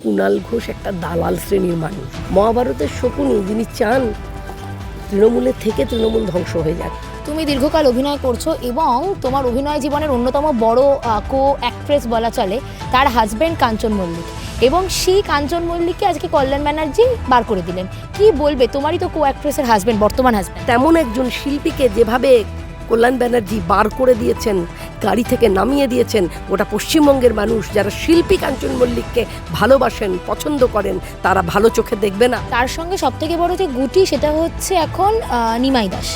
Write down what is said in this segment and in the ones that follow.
কুণাল ঘোষ একটা দালাল শ্রেণীর মানুষ, মহাভারতের শকুনি, যিনি চান তৃণমূলের থেকে তৃণমূল ধ্বংস হয়ে যাক। তুমি দীর্ঘকাল অভিনয় করছো এবং তোমার অভিনয় জীবনের অন্যতম বড় কো অ্যাক্ট্রেস বলা চলে তার হাজব্যান্ড কাঞ্চন মল্লিক, এবং সেই কাঞ্চন মল্লিককে আজকে কল্যাণ ব্যানার্জি বার করে দিলেন। কি বলবে? তোমারই তো কো অ্যাক্ট্রেসের হাজব্যান্ড, বর্তমান হাজব্যান্ড। তেমন একজন শিল্পীকে যেভাবে কল্যাণ ব্যানার্জি বার করে দিয়েছেন, গাড়ি থেকে নামিয়ে দিয়েছেন, গোটা পশ্চিমবঙ্গের মানুষ যারা শিল্পী কাঞ্চন মল্লিককে ভালোবাসেন, পছন্দ করেন, তারা ভালো চোখে দেখবে না। তার সঙ্গে সবথেকে বড় যে গুটি, সেটা হচ্ছে এখন নিমাই দাস।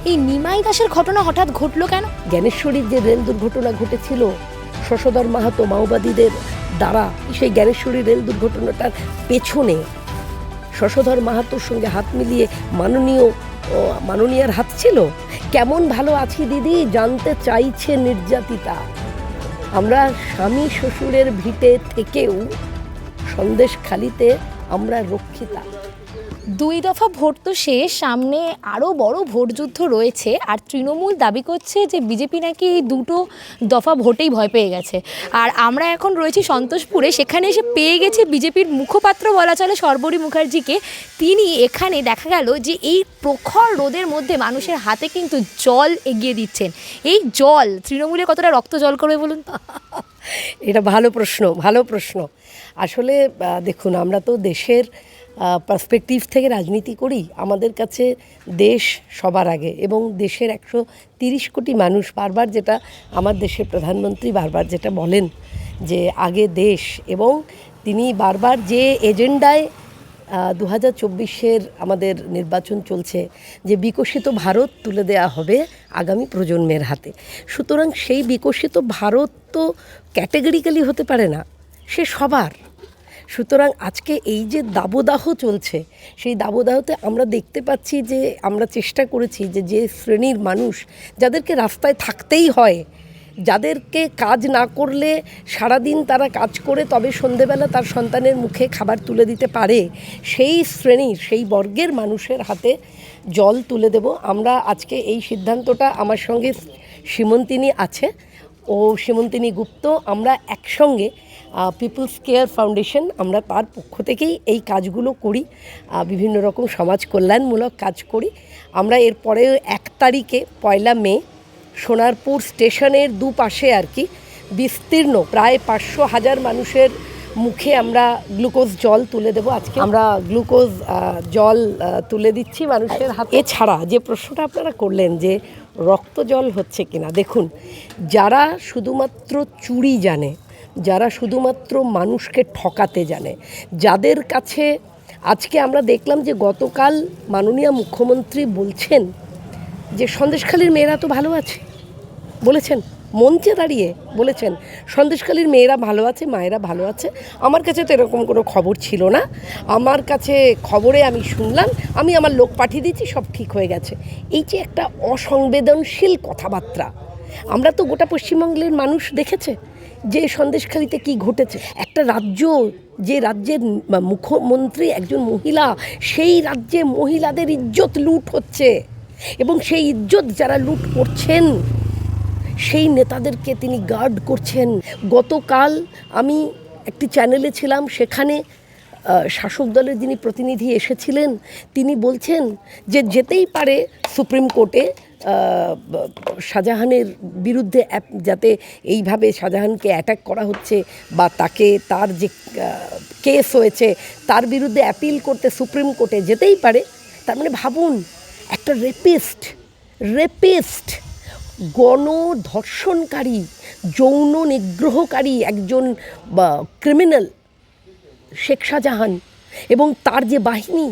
এই নিমাই দাসের ঘটনা হঠাৎ ঘটলো কেন? জ্ঞানেশ্বরীর যে রেল দুর্ঘটনা ঘটেছিল শশধর মাহাতো মাওবাদীদের দ্বারা, সেই জ্ঞানেশ্বরী রেল দুর্ঘটনাটার পেছনে শশধর মাহাতোর সঙ্গে হাত মিলিয়ে মাননীয়ার হাত ছিল। কেমন ভালো আছি দিদি জানতে চাইছে নির্যাতিতা। আমরা স্বামী শ্বশুরের ভিটে থেকেও সন্দেশখালিতে আমরা রক্ষিতা। 2 দফা ভোট তো শেষ, সামনে আরও বড় ভোটযুদ্ধ রয়েছে। আর তৃণমূল দাবি করছে যে বিজেপি নাকি এই 2 দফা ভোটেই ভয় পেয়ে গেছে। আর আমরা এখন রয়েছি সন্তোষপুরে, সেখানে এসে পেয়ে গেছে বিজেপির মুখপাত্র বলা চলে শর্বরী মুখার্জিকে। তিনি এখানে দেখা গেল যে এই প্রখর রোদের মধ্যে মানুষের হাতে কিন্তু জল এগিয়ে দিচ্ছেন। এই জল তৃণমূলে কতটা রক্ত জল করবে বলুন? এটা ভালো প্রশ্ন। আসলে দেখুন, আমরা তো দেশের পার্সপেক্টিভ থেকে রাজনীতি করি। আমাদের কাছে দেশ সবার আগে, এবং দেশের 130 কোটি মানুষ বারবার যেটা আমার দেশের প্রধানমন্ত্রী বারবার যেটা বলেন যে আগে দেশ, এবং তিনি বারবার যে এজেন্ডায় 2024-এর আমাদের নির্বাচন চলছে, যে বিকশিত ভারত তুলে দেওয়া হবে আগামী প্রজন্মের হাতে। সুতরাং সেই বিকশিত ভারত তো ক্যাটেগরিক্যালি হতে পারে না, সে সবার। সুতরাং আজকে এই যে দাবদাহ চলছে, সেই দাবদাহতে আমরা দেখতে পাচ্ছি যে আমরা চেষ্টা করেছি যে শ্রেণীর মানুষ যাদেরকে রাস্তায় থাকতেই হয়, যাদেরকে কাজ না করলে সারাদিন তারা কাজ করে তবে সন্ধেবেলা তার সন্তানের মুখে খাবার তুলে দিতে পারে, সেই শ্রেণীর, সেই বর্গের মানুষের হাতে জল তুলে দেব আমরা। আজকে এই সিদ্ধান্তটা, আমার সঙ্গে সীমন্তিনী আছে, ও সীমন্তিনী গুপ্ত, আমরা একসঙ্গে পিপলস কেয়ার ফাউন্ডেশন, আমরা তার পক্ষ থেকেই এই কাজগুলো করি, বিভিন্ন রকম সমাজ কল্যাণমূলক কাজ করি। আমরা এরপরে 1 তারিখে 1 মে সোনারপুর স্টেশনের দুপাশে আর কি বিস্তীর্ণ প্রায় 500,000 মানুষের মুখে আমরা গ্লুকোজ জল তুলে দেব। আজকে আমরা গ্লুকোজ জল তুলে দিচ্ছি মানুষের হাতে। এছাড়া যে প্রশ্নটা আপনারা করলেন যে রক্ত জল হচ্ছে কিনা, দেখুন, যারা শুধুমাত্র চুরি জানে, যারা শুধুমাত্র মানুষকে ঠকাতে জানে, যাদের কাছে, আজকে আমরা দেখলাম যে গতকাল মাননীয় মুখ্যমন্ত্রী বলছেন যে সন্দেশখালীর মেয়েরা তো ভালো আছে, বলেছেন, মঞ্চে দাঁড়িয়ে বলেছেন সন্দেশখালীর মেয়েরা ভালো আছে, মায়েরা ভালো আছে। আমার কাছে তো এরকম কোনো খবর ছিল না, আমার কাছে খবরে আমি শুনলাম, আমি আমার লোক পাঠিয়ে দিচ্ছি, সব ঠিক হয়ে গেছে। এই যে একটা অসংবেদনশীল কথাবার্তা, আমরা তো গোটা পশ্চিমবঙ্গের মানুষ দেখেছে যে সন্দেশখালীতে কি ঘটেছে। একটা রাজ্য, যে রাজ্যের মুখ্যমন্ত্রী একজন মহিলা, সেই রাজ্যে মহিলাদের ইজ্জত লুট হচ্ছে, এবং সেই ইজ্জত যারা লুট করছেন সেই নেতাদেরকে তিনি গার্ড করছেন। গতকাল আমি একটি চ্যানেলে ছিলাম, সেখানে শাসক দলের যিনি প্রতিনিধি এসেছিলেন, তিনি বলছেন যে যেতেই পারে সুপ্রিম কোর্টে শাহজাহানের বিরুদ্ধে, যাতে এইভাবে শাহজাহানকে অ্যাটাক করা হচ্ছে বা তাকে, তার যে কেস হয়েছে তার বিরুদ্ধে অ্যাপিল করতে সুপ্রিম কোর্টে যেতেই পারে। তার মানে ভাবুন, একটা রেপিস্ট, গণধর্ষণকারী, যৌন নিগ্রহকারী একজন ক্রিমিনাল শেখ শাহজাহান, এবং তার যে বাহিনী,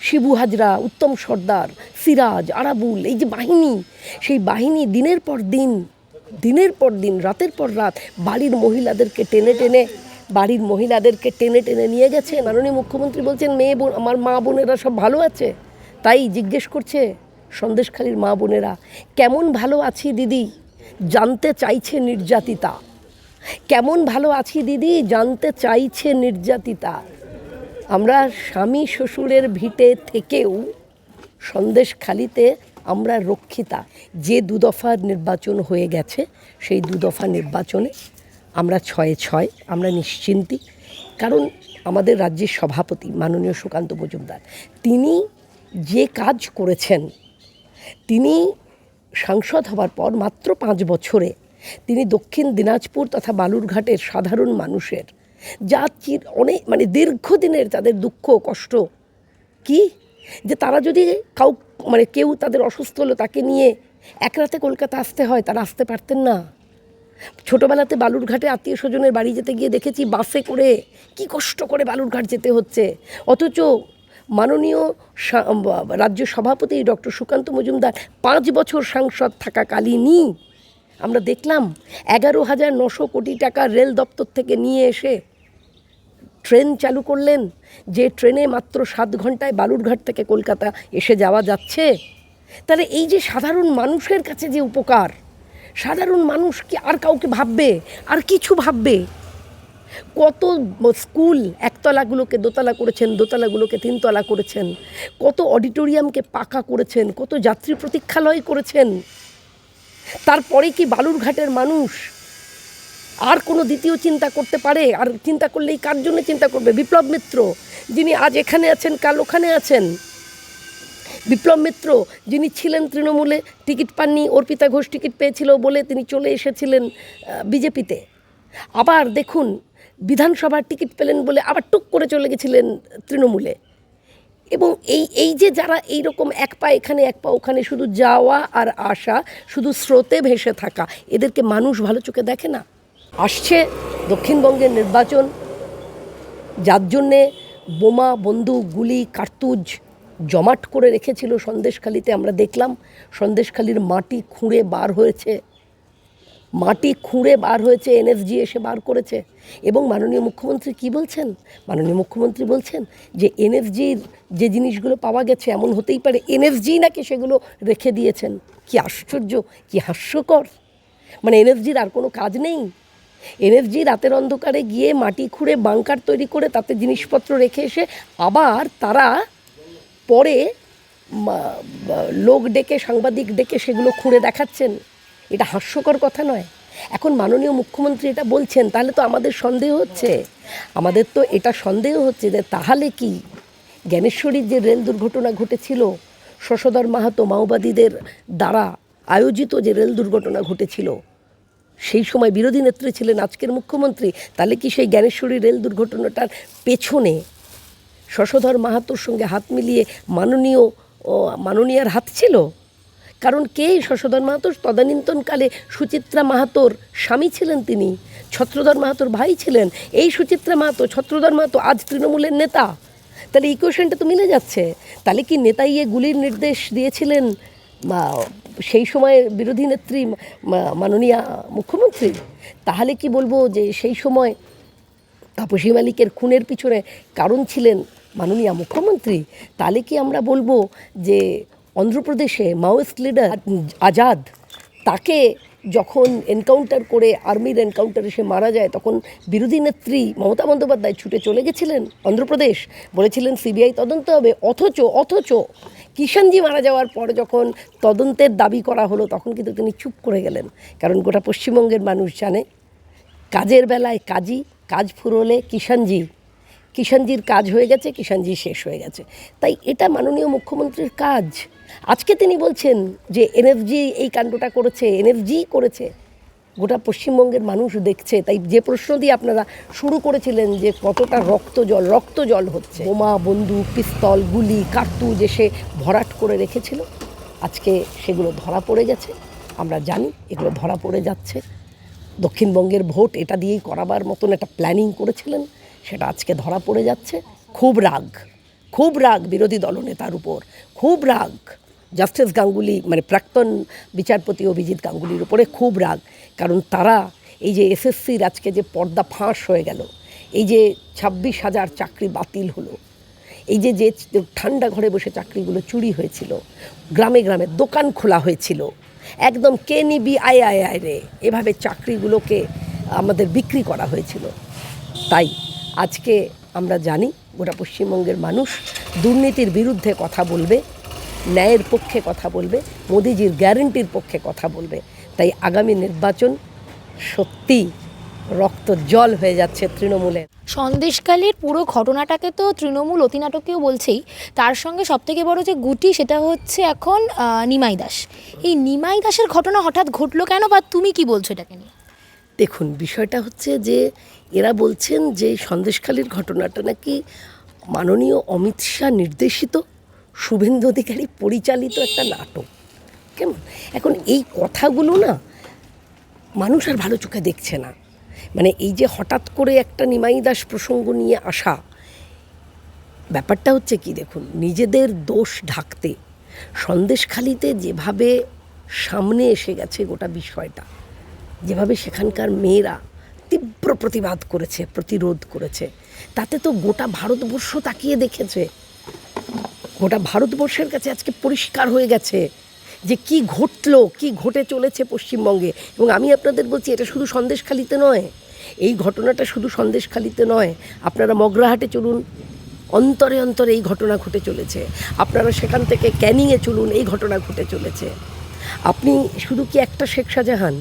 শিবু হাজরা, উত্তম সর্দার, সিরাজ, আরাবুল, এই যে বাহিনী, সেই বাহিনী দিনের পর দিন, রাতের পর রাত বাড়ির মহিলাদেরকে টেনে নিয়ে গেছে। মাননীয় মুখ্যমন্ত্রী বলছেন আমার মা বোনেরা সব ভালো আছে, তাই জিজ্ঞেস করছে সন্দেশখালীর মা বোনেরা, কেমন ভালো আছি দিদি জানতে চাইছে নির্যাতিতা। কেমন ভালো আছি দিদি জানতে চাইছে নির্যাতিতা। আমরা স্বামী শ্বশুরের ভিটে থেকেও সন্দেশখালীতে আমরা রক্ষিতা। যে 2 দফা নির্বাচন হয়ে গেছে, সেই 2 দফা নির্বাচনে আমরা 6-6, আমরা নিশ্চিন্তি। কারণ আমাদের রাজ্যের সভাপতি মাননীয় সুকান্ত মজুমদার, তিনি যে কাজ করেছেন, তিনি সাংসদ হবার পর মাত্র 5 বছরে তিনি দক্ষিণ দিনাজপুর তথা বালুরঘাটের সাধারণ মানুষের যা অনেক মানে দীর্ঘদিনের তাদের দুঃখ কষ্ট, কি যে তারা যদি কেউ তাদের অসুস্থ হলো তাকে নিয়ে এক রাতে কলকাতা আসতে হয়, তারা আসতে পারতেন না। ছোটোবেলাতে বালুরঘাটে আত্মীয় স্বজনের বাড়ি যেতে গিয়ে দেখেছি বাসে করে কি কষ্ট করে বালুরঘাট যেতে হচ্ছে, অথচ মাননীয় রাজ্য সভাপতি ডক্টর সুকান্ত মজুমদার 5 বছর সাংসদ থাকাকালীনই আমরা দেখলাম 11,900 কোটি টাকা রেল দপ্তর থেকে নিয়ে এসে ট্রেন চালু করলেন, যে ট্রেনে মাত্র 7 ঘন্টায় বালুরঘাট থেকে কলকাতা এসে যাওয়া যাচ্ছে। তাহলে এই যে সাধারণ মানুষের কাছে যে উপকার, সাধারণ মানুষ কি আর কাউকে ভাববে, আর কিছু ভাববে? কত স্কুল একতলাগুলোকে দোতলা করেছেন, দোতলাগুলোকে 3 তলা করেছেন, কত অডিটোরিয়ামকে পাকা করেছেন, কত যাত্রী প্রতীক্ষালয় করেছেন। তারপরে কি বালুরঘাটের মানুষ আর কোনো দ্বিতীয় চিন্তা করতে পারে? আর চিন্তা করলেই কার জন্য চিন্তা করবে? বিপ্লব মিত্র, যিনি আজ এখানে আছেন কাল ওখানে আছেন। বিপ্লব মিত্র যিনি ছিলেন তৃণমূলে, টিকিট পাননি, অর্পিতা ঘোষ টিকিট পেয়েছিল বলে তিনি চলে এসেছিলেন বিজেপিতে। আবার দেখুন বিধানসভার টিকিট পেলেন বলে আবার টুক করে চলে গেছিলেন তৃণমূলে। এবং এই যে যারা এই রকম এক পা এখানে এক পা ওখানে শুধু যাওয়া আর আসা, শুধু স্রোতে ভেসে থাকা, এদেরকে মানুষ ভালো চোখে দেখে না। আসছে দক্ষিণবঙ্গের নির্বাচন, যার জন্যে বোমা বন্দুক গুলি কার্তুজ জমাট করে রেখেছিল সন্দেশখালিতে। আমরা দেখলাম সন্দেশখালির মাটি খুঁড়ে বার হয়েছে, এনএসজি এসে বার করেছে। এবং মাননীয় মুখ্যমন্ত্রী কি বলছেন? মাননীয় মুখ্যমন্ত্রী বলছেন যে এনএসজির যে জিনিসগুলো পাওয়া গেছে এমন হতেই পারে এনএসজি নাকি সেগুলো রেখে দিয়েছেন। কি আশ্চর্য, কি হাস্যকর! মানে এনএসজির আর কোনো কাজ নেই? এনএসজি রাতের অন্ধকারে গিয়ে মাটি খুঁড়ে বাংকার তৈরি করে তাতে জিনিসপত্র রেখে এসে আবার তারা পরে লোক ডেকে, সাংবাদিক ডেকে সেগুলো খুঁড়ে দেখাচ্ছেন। এটা হাস্যকর কথা নয়? এখন মাননীয় মুখ্যমন্ত্রী এটা বলছেন, তাহলে তো আমাদের সন্দেহ হচ্ছে, যে তাহলে কি জ্ঞানেশ্বরীর যে রেল দুর্ঘটনা ঘটেছিল, শশধর মাহাতো মাওবাদীদের দ্বারা আয়োজিত যে রেল দুর্ঘটনা ঘটেছিল, সেই সময় বিরোধী নেত্রী ছিলেন আজকের মুখ্যমন্ত্রী, তাহলে কি সেই জ্ঞানেশ্বরী রেল দুর্ঘটনাটার পেছনে শশধর মাহাতোর সঙ্গে হাত মিলিয়ে মাননীয়ার হাত ছিল? কারণ কে শশধর মাহাতোর তদানীন্তনকালে সুচিত্রা মাহাতোর স্বামী ছিলেন, তিনি ছত্রধর মাহাতোর ভাই ছিলেন। এই সুচিত্রা মাহাতো, ছত্রধর মাহাতো আজ তৃণমূলের নেতা। তাহলে ইকুয়েশনটা তো মিলে যাচ্ছে। তাহলে কি নেতাইয়ে গুলির নির্দেশ দিয়েছিলেন সেই সময় বিরোধী নেত্রী মাননীয়া মুখ্যমন্ত্রী? তাহলে কি বলবো যে সেই সময় তাপসী মালিকের খুনের পিছনে কারণ ছিলেন মাননীয়া মুখ্যমন্ত্রী? তাহলে কি আমরা বলবো যে অন্ধ্রপ্রদেশে মাওয়িস্ট লিডার আজাদ, তাকে যখন এনকাউন্টার করে আর্মির এনকাউন্টারে সে মারা যায়, তখন বিরোধী নেত্রী মমতা বন্দ্যোপাধ্যায় ছুটে চলে গেছিলেন অন্ধ্রপ্রদেশ, বলেছিলেন সিবিআই তদন্ত হবে। অথচ কিষাণজি মারা যাওয়ার পর যখন তদন্তের দাবি করা হলো তখন কিন্তু তিনি চুপ করে গেলেন। কারণ গোটা পশ্চিমবঙ্গের মানুষ জানে কাজের বেলায় কাজী, কাজ ফুরোলে কিষাণজির কাজ হয়ে গেছে, কিষাণজি শেষ হয়ে গেছে। তাই এটা মাননীয় মুখ্যমন্ত্রীর কাজ। আজকে তিনি বলছেন যে এনএফজি এই কাণ্ডটা করেছে, এনএফজি করেছে। গোটা পশ্চিমবঙ্গের মানুষ দেখছে। তাই যে প্রশ্ন দিয়ে আপনারা শুরু করেছিলেন যে কতটা রক্ত জল হচ্ছে, বোমা বন্দুক পিস্তল গুলি কার্তুজ এসে ভরাট করে রেখেছিল, আজকে সেগুলো ধরা পড়ে গেছে। আমরা জানি এগুলো ধরা পড়ে যাচ্ছে। দক্ষিণবঙ্গের ভোট এটা দিয়েই করাবার মতন একটা প্ল্যানিং করেছিলেন, সেটা আজকে ধরা পড়ে যাচ্ছে। খুব রাগ বিরোধী দলনেতার উপর, খুব রাগ জাস্টিস গাঙ্গুলি, মানে প্রাক্তন বিচারপতি অভিজিৎ গাঙ্গুলির উপরে খুব রাগ। কারণ তারা এই যে এসএসসির আজকে যে পর্দা ফাঁস হয়ে গেল, এই যে 26,000 চাকরি বাতিল হলো, এই যে ঠান্ডা ঘরে বসে চাকরিগুলো চুরি হয়েছিল, গ্রামে গ্রামে দোকান খোলা হয়েছিল, একদম কে নিবি আয় রে এভাবে চাকরিগুলোকে আমাদের বিক্রি করা হয়েছিল। তাই আজকে আমরা জানি গোটা পশ্চিমবঙ্গের মানুষ দুর্নীতির বিরুদ্ধে কথা বলবে, ন্যায়ের পক্ষে কথা বলবে, মোদিজির গ্যারেন্টির পক্ষে কথা বলবে। তাই আগামী নির্বাচন সত্যি রক্ত জল হয়ে যাচ্ছে তৃণমূলের। সন্দেশখালির পুরো ঘটনাটাকে তো তৃণমূল অতিনাটকেও বলছেই, তার সঙ্গে সবথেকে বড় যে গুটি সেটা হচ্ছে এখন নিমাই দাস। এই নিমাই দাসের ঘটনা হঠাৎ ঘটলো কেন, বা তুমি কি বলছো এটাকে নিয়ে? দেখুন, বিষয়টা হচ্ছে যে এরা বলছেন যে সন্দেশখালির ঘটনাটা নাকি মাননীয় অমিত শাহ নির্দেশিত, শুভেন্দু অধিকারী পরিচালিত একটা নাটক। কেমন এখন এই কথাগুলো না মানুষ আর ভালো চোখে দেখছে না। মানে এই যে হঠাৎ করে একটা নিমাই দাস প্রসঙ্গ নিয়ে আসা, ব্যাপারটা হচ্ছে কি, দেখুন, নিজেদের দোষ ঢাকতে সন্দেশখালিতে যেভাবে সামনে এসে গেছে গোটা বিষয়টা, যেভাবে সেখানকার মেয়েরা তীব্র প্রতিবাদ করেছে, প্রতিরোধ করেছে, তাতে তো গোটা ভারতবর্ষ তাকিয়ে দেখেছে। গোটা ভারতবর্ষের কাছে আজকে পরিষ্কার হয়ে গেছে যে কি ঘটলো, কি ঘটে চলেছে পশ্চিমবঙ্গে। এবং আমি আপনাদের বলছি, এটা শুধু সন্দেশখালিতে নয়, এই ঘটনাটা শুধু সন্দেশখালিতে নয়, আপনারা মগরাহাটে চলুন, অন্তরে অন্তরে এই ঘটনা ঘটে চলেছে। আপনারা সেখান থেকে ক্যানিংয়ে চলুন, এই ঘটনা ঘটে চলেছে। আপনি শুধু কি একটা শেখ শাহজাহান,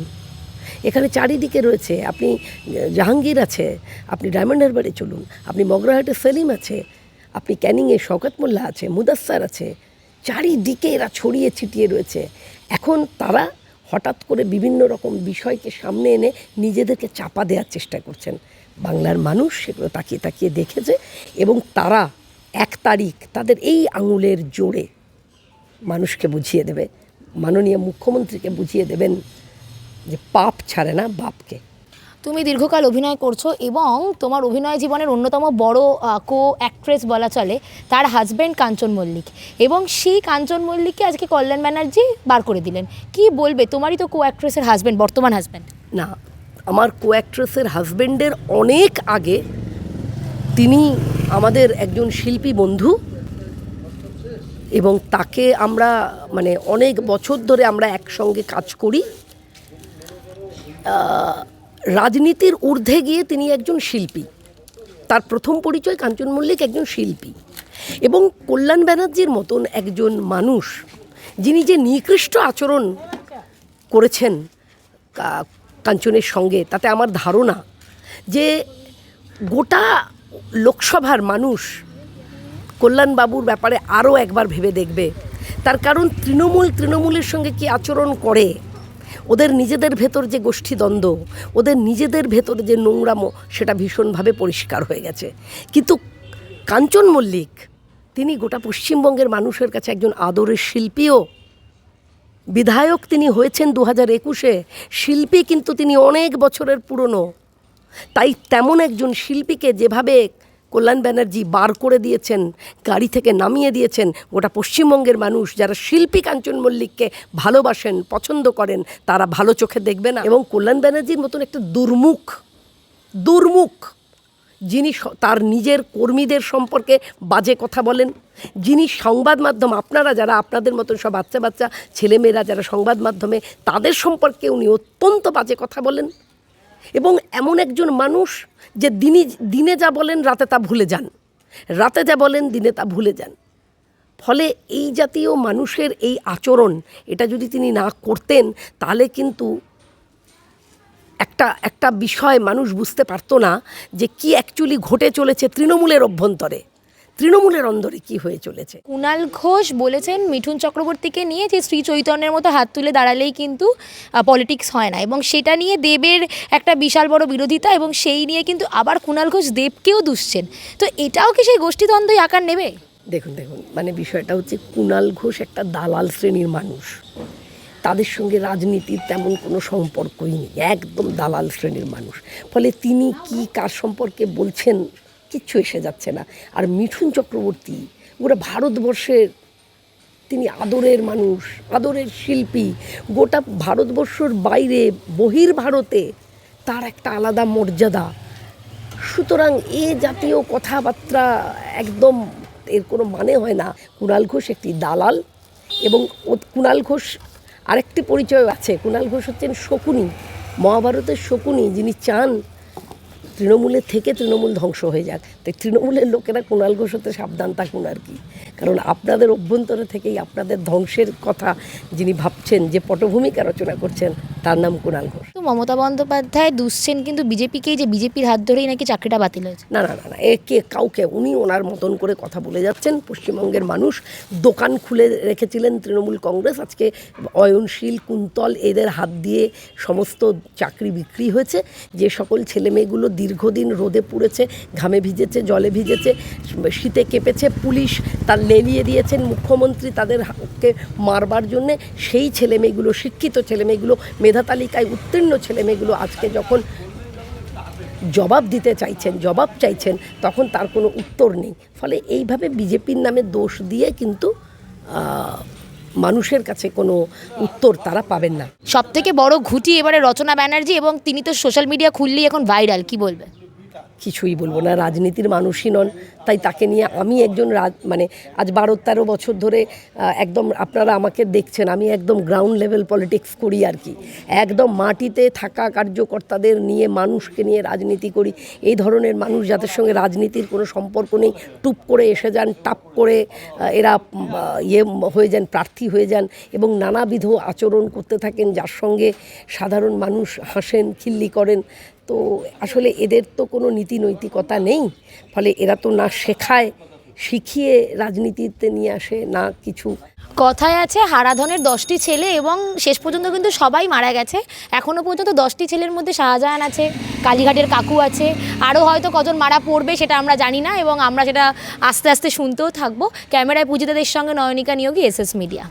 এখানে চারিদিকে রয়েছে। আপনি জাহাঙ্গীর আছে, আপনি ডায়মন্ড হারবারে চলুন, আপনি মগরাহাটে সেলিম আছে, আপনি ক্যানিংয়ে শওকত মোল্লা আছে, মুদাস্সার আছে, চারিদিকে এরা ছড়িয়ে ছিটিয়ে রয়েছে। এখন তারা হঠাৎ করে বিভিন্ন রকম বিষয়কে সামনে এনে নিজেদেরকে চাপা দেওয়ার চেষ্টা করছেন। বাংলার মানুষ সেগুলো তাকিয়ে তাকিয়ে দেখেছে, এবং তারা 1 তারিখ তাদের এই আঙুলের জোরে মানুষকে বুঝিয়ে দেবে, মাননীয় মুখ্যমন্ত্রীকে বুঝিয়ে দেবেন যে পাপ ছাড়ে না বাপকে। তুমি দীর্ঘকাল অভিনয় করছো এবং তোমার অভিনয় জীবনের অন্যতম বড় কো অ্যাক্ট্রেস বলা চলে, তার হাজব্যান্ড কাঞ্চন মল্লিক, এবং সেই কাঞ্চন মল্লিককে আজকে কল্যাণ ব্যানার্জি বার করে দিলেন। কি বলবে? তোমারই তো কো অ্যাক্ট্রেসের হাজব্যান্ড, বর্তমান হাজব্যান্ড। না, আমার কো অ্যাক্ট্রেসের হাজব্যান্ডের অনেক আগে তিনি আমাদের একজন শিল্পী বন্ধু, এবং তাকে আমরা মানে অনেক বছর ধরে আমরা একসঙ্গে কাজ করি। রাজনীতির ঊর্ধ্বে গিয়ে তিনি একজন শিল্পী, তার প্রথম পরিচয় কাঞ্চন মল্লিক একজন শিল্পী, এবং কল্যাণ ব্যানার্জির মতন একজন মানুষ যিনি যে নিকৃষ্ট আচরণ করেছেন কাঞ্চনের সঙ্গে, তাতে আমার ধারণা যে গোটা লোকসভার মানুষ কল্যাণবাবুর ব্যাপারে আরও একবার ভেবে দেখবে। তার কারণ তৃণমূলের সঙ্গে কি আচরণ করে, ওদের নিজেদের ভেতর যে গোষ্ঠীদ্বন্দ্ব, ওদের নিজেদের ভেতর যে নোংরামো, সেটা ভীষণভাবে পরিষ্কার হয়ে গেছে। কিন্তু কাঞ্চন মল্লিক তিনি গোটা পশ্চিমবঙ্গের মানুষের কাছে একজন আদরের শিল্পীও। বিধায়ক তিনি হয়েছেন 2021-এ, শিল্পী কিন্তু তিনি অনেক বছরের পুরনো। তাই তেমন একজন শিল্পীকে যেভাবে কল্যাণ ব্যানার্জি বার করে দিয়েছেন, গাড়ি থেকে নামিয়ে দিয়েছেন, গোটা পশ্চিমবঙ্গের মানুষ যারা শিল্পী কাঞ্চন মল্লিককে ভালোবাসেন, পছন্দ করেন, তারা ভালো চোখে দেখবে না। এবং কল্যাণ ব্যানার্জির মতন একটা দুর্মুখ যিনি তার নিজের কর্মীদের সম্পর্কে বাজে কথা বলেন, যিনি সংবাদ মাধ্যম, আপনারা যারা আপনাদের মতন সব বাচ্চা বাচ্চা ছেলেমেয়েরা যারা সংবাদ মাধ্যমে, তাদের সম্পর্কে উনি অত্যন্ত বাজে কথা বলেন, এবং এমন একজন মানুষ যে দিনে যা বলেন রাতে তা ভুলে যান, রাতে যা বলেন দিনে তা ভুলে যান। ফলে এই জাতীয় মানুষের এই আচরণ, এটা যদি তিনি না করতেন তাহলে কিন্তু একটা বিষয় মানুষ বুঝতে পারতো না যে কি অ্যাকচুয়ালি ঘটে চলেছে তৃণমূলের অভ্যন্তরে, তৃণমূলের অন্দরে কি হয়ে চলেছে। কুণাল ঘোষ বলেছেন মিঠুন চক্রবর্তীকে নিয়ে যে শ্রী চৈতন্যের মতো হাত তুলে দাঁড়ালেই কিন্তু পলিটিক্স হয় না, এবং সেটা নিয়ে দেবের একটা বিশাল বড় বিরোধিতা, এবং সেই নিয়ে কিন্তু আবার কুণাল ঘোষ দেবকেও দুষছেন। তো এটাও কি সেই গোষ্ঠীদ্বন্দ্বই আকার নেবে? দেখুন, মানে বিষয়টা হচ্ছে, কুণাল ঘোষ একটা দালাল শ্রেণীর মানুষ, তাদের সঙ্গে রাজনীতির তেমন কোনো সম্পর্কই নেই, একদম দালাল শ্রেণীর মানুষ। ফলে তিনি কি কার সম্পর্কে বলছেন কিচ্ছু এসে যাচ্ছে না। আর মিঠুন চক্রবর্তী গোটা ভারতবর্ষের তিনি আদরের মানুষ, আদরের শিল্পী, গোটা ভারতবর্ষের বাইরে বহির্ভারতে তার একটা আলাদা মর্যাদা। সুতরাং এ জাতীয় কথাবার্তা একদম এর কোনো মানে হয় না। কুণাল ঘোষ একটি দালাল, এবং কুণাল ঘোষ আরেকটি পরিচয় আছে, কুণাল ঘোষ হচ্ছেন শকুনি, মহাভারতের শকুনি, যিনি চান তৃণমূলের থেকে তৃণমূল ধ্বংস হয়ে যাক। তাই তৃণমূলের লোকেরা কুণাল ঘোষ হতে সাবধান থাকুন আর কি। কারণ আপনাদের অভ্যন্তরে থেকেই আপনাদের ধ্বংসের কথা যিনি ভাবছেন, যে পটভূমিকা রচনা করছেন, তার নাম কুণাল ঘোষ। তো মমতা বন্দ্যোপাধ্যায় দুষছেন কিন্তু বিজেপিকেই, যে বিজেপির হাত ধরেই নাকি চাকরিটা বাতিল হয়েছে। না না না না, একে কাউকে, উনি ওনার মতন করে কথা বলে যাচ্ছেন। পশ্চিমবঙ্গের মানুষ দোকান খুলে রেখেছিলেন তৃণমূল কংগ্রেস, আজকে অয়নশীল, কুন্তল এদের হাত দিয়ে সমস্ত চাকরি বিক্রি হয়েছে। যে সকল ছেলেমেয়েগুলো দীর্ঘদিন রোদে পুড়েছে, ঘামে ভিজেছে, জলে ভিজেছে, শীতে কেঁপেছে, পুলিশ তার লেলিয়ে দিয়েছেন, মুখ্যমন্ত্রী তাদেরকে মারবার জন্যে, সেই ছেলেমেয়েগুলো, শিক্ষিত ছেলেমেয়েগুলো, মেধা তালিকায় উত্তীর্ণ ছেলেমেয়েগুলো আজকে যখন জবাব দিতে চাইছেন, জবাব চাইছেন, তখন তার কোনো উত্তর নেই। ফলে এইভাবে বিজেপির নামে দোষ দিয়ে কিন্তু মানুষের কাছে কোনো উত্তর তারা পাবেন না। সব থেকে বড় ঘুঁটি এবারে রচনা ব্যানার্জি, এবং তিনি তো সোশ্যাল মিডিয়া খুললেই এখন ভাইরাল, কি বলবে? কিছুই বলবো না, রাজনীতির মানুষই নন, তাই তাকে নিয়ে আমি একজন মানে আজ 12-13 বছর ধরে একদম আপনারা আমাকে দেখছেন, আমি একদম গ্রাউন্ড লেভেল পলিটিক্স করি আর কি, একদম মাটিতে থাকা কার্যকর্তাদের নিয়ে, মানুষকে নিয়ে রাজনীতি করি। এই ধরনের মানুষ যাদের সঙ্গে রাজনীতির কোনো সম্পর্ক নেই, টুপ করে এসে যান, টাপ করে এরা হয়ে যান, প্রার্থী হয়ে যান এবং নানাবিধ আচরণ করতে থাকেন, যার সঙ্গে সাধারণ মানুষ হাসেন, খিল্লি করেন। তো আসলে এদের তো কোনো নীতি নৈতিকতা নেই, ফলে এরা তো না শেখায়, শিখিয়ে রাজনীতিতে নিয়ে আসে, না কিছু। কথায় আছে হারাধনের 10টি ছেলে, এবং শেষ পর্যন্ত কিন্তু সবাই মারা গেছে। এখনও পর্যন্ত 10টি ছেলের মধ্যে শাহজাহান আছে, কালীঘাটের কাকু আছে, আরও হয়তো কজন মারা পড়বে সেটা আমরা জানি না, এবং আমরা সেটা আস্তে আস্তে শুনতেও থাকবো। ক্যামেরায় পূজিতাদের সঙ্গে নয়নিকা নিয়োগী, এসএস মিডিয়া।